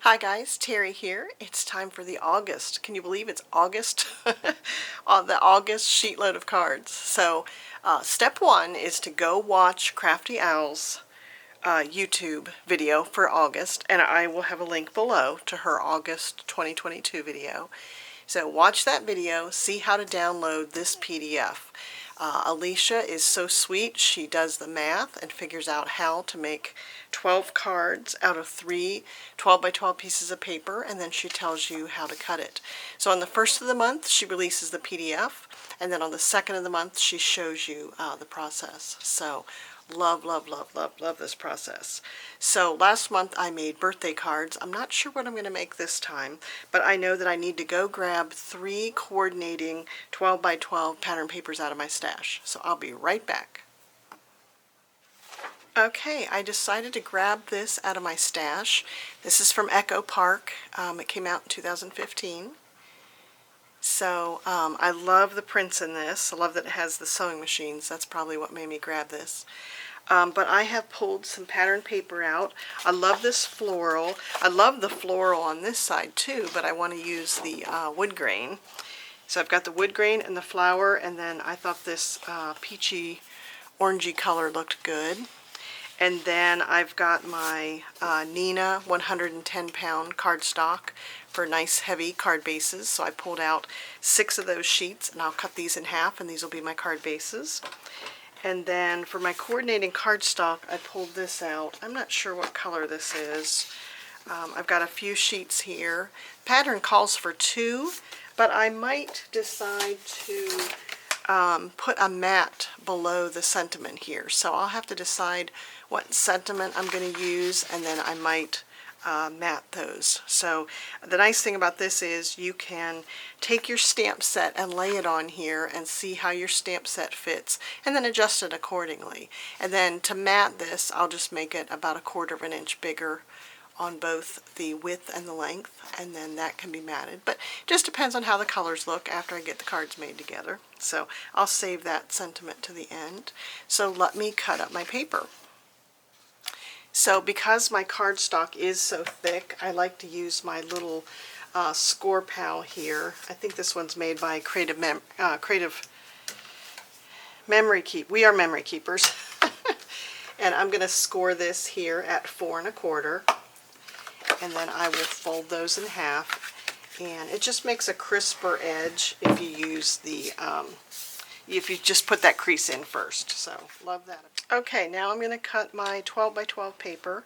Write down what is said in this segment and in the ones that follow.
Hi guys, Terry here. It's time for the August. Can you believe it's August? The August sheetload of cards. So step one is to go watch Crafty Owl's YouTube video for August, and I will have a link below to her August 2022 video. So watch that video, see how to download this PDF. Alicia is so sweet. She does the math and figures out how to make 12 cards out of 3 12 by 12 pieces of paper, and then she tells you how to cut it. So on the first of the month she releases the PDF, and then on the second of the month she shows you the process. So love, love, love, love, love this process. So last month I made birthday cards. I'm not sure what I'm going to make this time, but I know that I need to go grab 3 coordinating 12 by 12 pattern papers out of my stash. So I'll be right back. Okay, I decided to grab this out of my stash. This is from Echo Park. It came out in 2015. So I love the prints in this. I love that it has the sewing machines. That's probably what made me grab this. But I have pulled some pattern paper out. I love this floral. I love the floral on this side too, but I want to use the wood grain. So I've got the wood grain and the flower, and then I thought this peachy orangey color looked good. And then I've got my Nina 110-pound cardstock for nice heavy card bases. So I pulled out 6 of those sheets, and I'll cut these in half, and these will be my card bases. And then for my coordinating cardstock, I pulled this out. I'm not sure what color this is. I've got a few sheets here. Pattern calls for 2, but I might decide to put a matte below the sentiment here. So I'll have to decide what sentiment I'm going to use, and then I might matte those. So the nice thing about this is you can take your stamp set and lay it on here and see how your stamp set fits, and then adjust it accordingly. And then to matte this, I'll just make it about 1/4 inch bigger on both the width and the length, and then that can be matted. But it just depends on how the colors look after I get the cards made together. So I'll save that sentiment to the end. So let me cut up my paper. So because my cardstock is so thick, I like to use my little score pal here. I think this one's made by Creative Memory Keep. We are memory keepers. And I'm going to score this here at 4 1/4. And then I will fold those in half, and it just makes a crisper edge if you use the if you just put that crease in first. So love that. Okay, now I'm going to cut my 12 by 12 paper,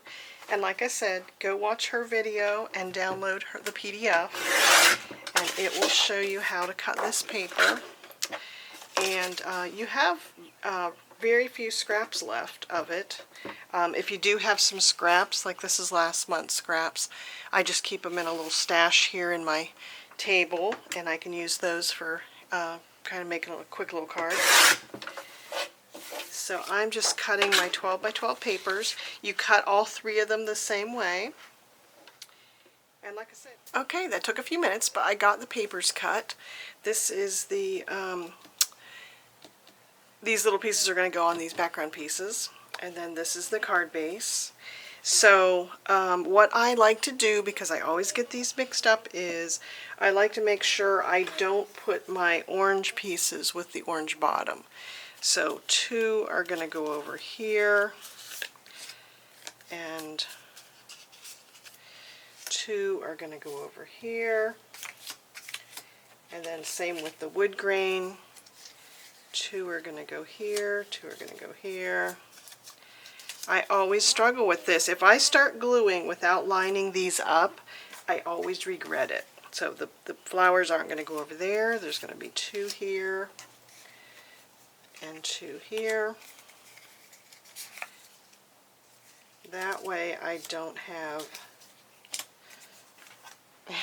and like I said, go watch her video and download the PDF, and it will show you how to cut this paper. And you have very few scraps left of it. If you do have some scraps, like this is last month's scraps, I just keep them in a little stash here in my table, and I can use those for kind of making a quick little card. So I'm just cutting my 12 by 12 papers. You cut all 3 of them the same way. And like I said, okay, that took a few minutes, but I got the papers cut. This is the these little pieces are going to go on these background pieces, and then this is the card base. So what I like to do, because I always get these mixed up, is I like to make sure I don't put my orange pieces with the orange bottom. So 2 are going to go over here, and 2 are going to go over here, and then same with the wood grain. 2 are going to go here, 2 are going to go here. I always struggle with this. If I start gluing without lining these up, I always regret it. So the flowers aren't going to go over there. There's going to be 2 here and 2 here. That way I don't have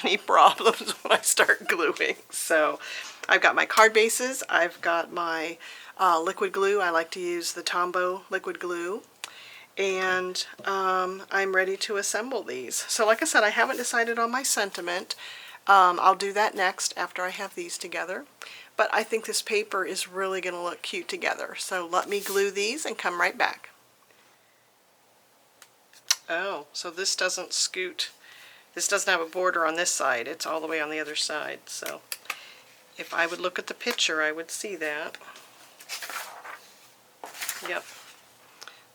any problems when I start gluing. So I've got my card bases, I've got my liquid glue. I like to use the Tombow liquid glue, and I'm ready to assemble these. So like I said, I haven't decided on my sentiment. I'll do that next after I have these together, but I think this paper is really going to look cute together. So let me glue these and come right back. Oh, so this doesn't scoot This doesn't have a border on this side, it's all the way on the other side. So if I would look at the picture, I would see that. Yep.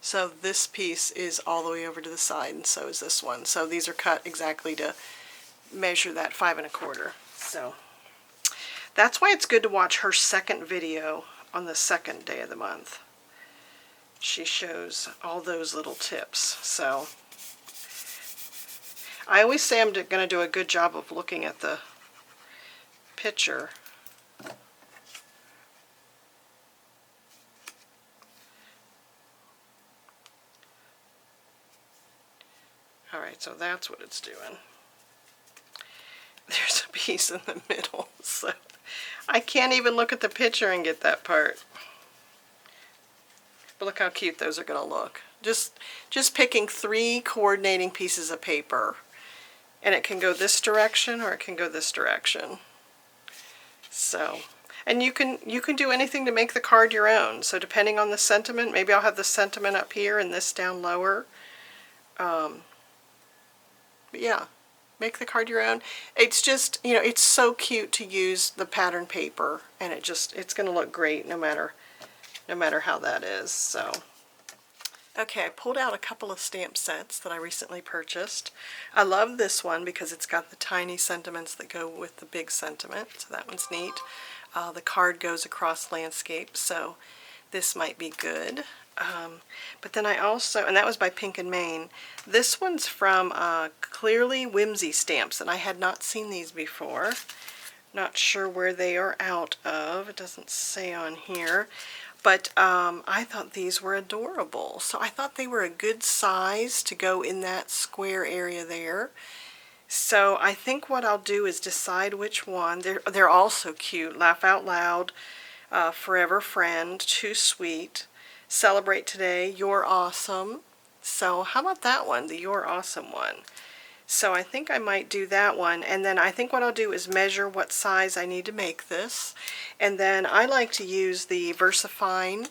So this piece is all the way over to the side, and so is this one. So these are cut exactly to measure that 5 1/4. So that's why it's good to watch her second video on the second day of the month. She shows all those little tips. So I always say I'm going to do a good job of looking at the picture. Alright, so that's what it's doing. There's a piece in the middle, so I can't even look at the picture and get that part. But look how cute those are going to look. Just picking 3 coordinating pieces of paper. And it can go this direction or it can go this direction. So, and you can do anything to make the card your own. So depending on the sentiment, maybe I'll have the sentiment up here and this down lower. But yeah, make the card your own. It's just, you know, it's so cute to use the pattern paper, and it's going to look great no matter how that is. So okay, I pulled out a couple of stamp sets that I recently purchased. I love this one because it's got the tiny sentiments that go with the big sentiment, so that one's neat. The card goes across landscape, so this might be good. But then I also, and that was by Pink and Main, this one's from Clearly Whimsy Stamps, and I had not seen these before. Not sure where they are out of, it doesn't say on here. But I thought these were adorable. So I thought they were a good size to go in that square area there. So I think what I'll do is decide which one. They're all so cute. Laugh Out Loud, Forever Friend, Too Sweet, Celebrate Today, You're Awesome. So how about that one, the You're Awesome one? So I think I might do that one, and then I think what I'll do is measure what size I need to make this. And then I like to use the VersaFine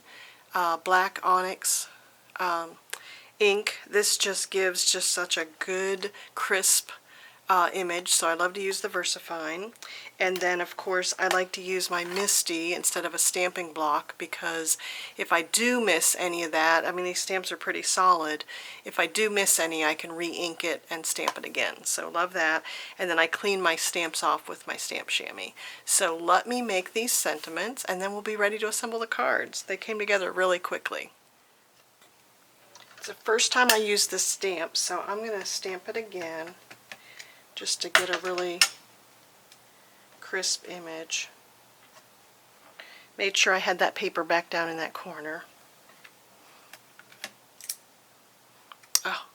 Black Onyx ink. This just gives such a good crisp image, so I love to use the VersaFine. And then of course I like to use my Misty instead of a stamping block, because if I do miss any of that, I mean these stamps are pretty solid, if I do miss any I can re-ink it and stamp it again. So love that. And then I clean my stamps off with my stamp chamois. So let me make these sentiments and then we'll be ready to assemble the cards. They came together really quickly. It's the first time I use this stamp, so I'm going to stamp it again just to get a really crisp image. Made sure I had that paper back down in that corner. Oh,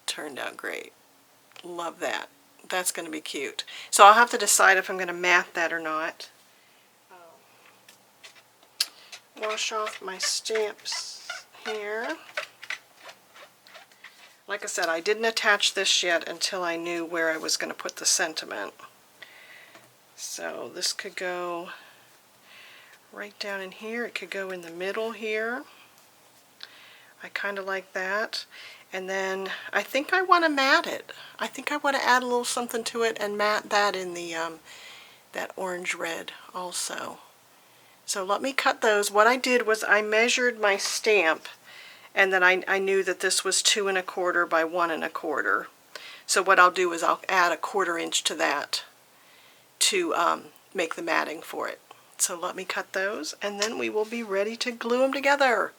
turned out great. Love that. That's going to be cute. So I'll have to decide if I'm going to mat that or not. Wash off my stamps here. Like I said, I didn't attach this yet until I knew where I was going to put the sentiment. So this could go right down in here. It could go in the middle here. I kind of like that. And then I think I want to mat it. I think I want to add a little something to it and mat that in the that orange red also. So let me cut those. What I did was I measured my stamp, and then I knew that this was 2 1/4 by 1 1/4. So what I'll do is I'll add a 1/4 inch to that to make the matting for it. So let me cut those, and then we will be ready to glue them together.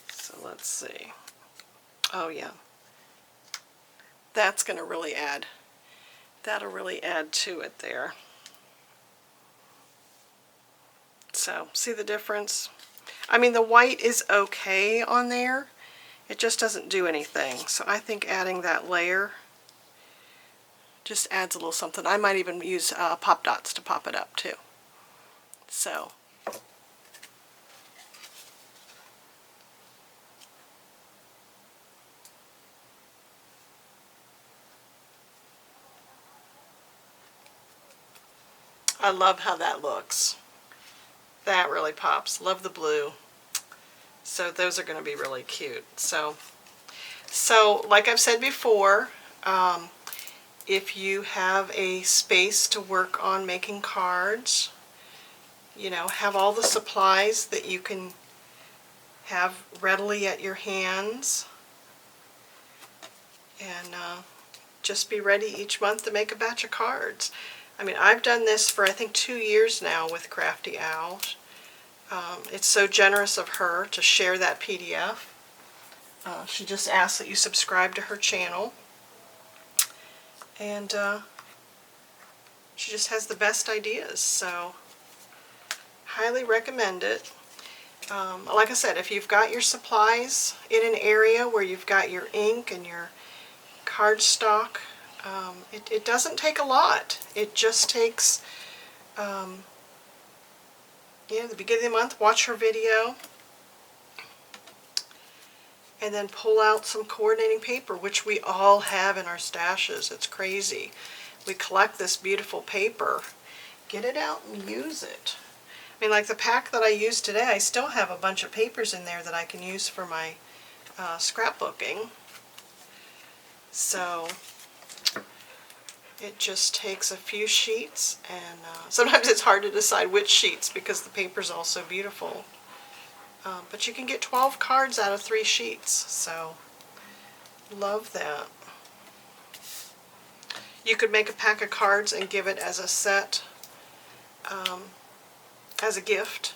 So let's see. Oh yeah, that's going to really add. That'll really add to it there. So see the difference? I mean, the white is okay on there. It just doesn't do anything. So I think adding that layer just adds a little something. I might even use pop dots to pop it up too. So I love how that looks. That really pops. Love the blue. So those are going to be really cute. So So, like I've said before, if you have a space to work on making cards, you know, have all the supplies that you can have readily at your hands, and just be ready each month to make a batch of cards. I mean, I've done this for I think 2 years now with Crafty Owl. It's so generous of her to share that PDF. She just asks that you subscribe to her channel, and she just has the best ideas, so highly recommend it. Like I said, if you've got your supplies in an area where you've got your ink and your cardstock, it doesn't take a lot. It just takes, the beginning of the month, watch her video, and then pull out some coordinating paper, which we all have in our stashes. It's crazy. We collect this beautiful paper. Get it out and use it. I mean, like the pack that I used today, I still have a bunch of papers in there that I can use for my scrapbooking. So it just takes a few sheets, and sometimes it's hard to decide which sheets because the paper's all so beautiful. But you can get 12 cards out of 3 sheets, so love that. You could make a pack of cards and give it as a set, as a gift.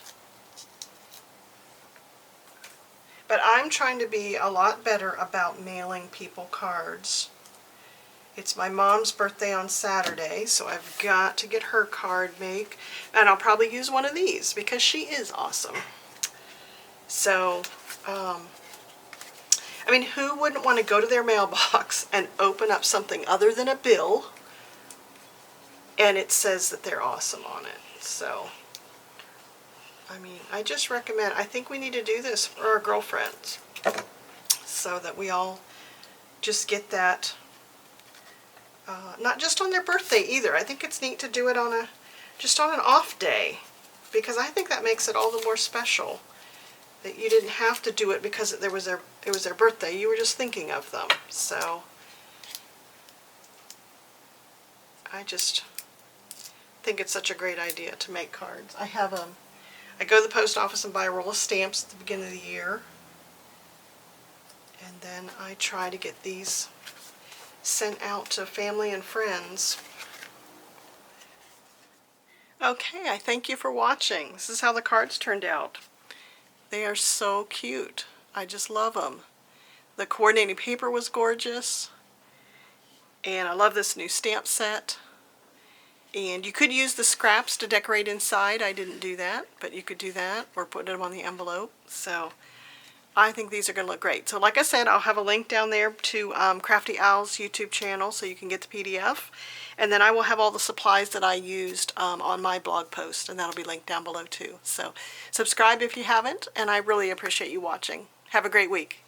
But I'm trying to be a lot better about mailing people cards. It's my mom's birthday on Saturday, so I've got to get her card made, and I'll probably use one of these because she is awesome. So, I mean, who wouldn't want to go to their mailbox and open up something other than a bill and it says that they're awesome on it? So, I mean, I just recommend, I think we need to do this for our girlfriends so that we all just get that, not just on their birthday either. I think it's neat to do it on just on an off day, because I think that makes it all the more special. That you didn't have to do it because it was their birthday. You were just thinking of them. So I just think it's such a great idea to make cards. I go to the post office and buy a roll of stamps at the beginning of the year, and then I try to get these sent out to family and friends. Okay, I thank you for watching. This is how the cards turned out. They are so cute. I just love them. The coordinating paper was gorgeous. And I love this new stamp set. And you could use the scraps to decorate inside. I didn't do that, but you could do that or put them on the envelope. So I think these are going to look great. So like I said, I'll have a link down there to Crafty Owl's YouTube channel so you can get the PDF. And then I will have all the supplies that I used on my blog post, and that'll be linked down below too. So subscribe if you haven't, and I really appreciate you watching. Have a great week.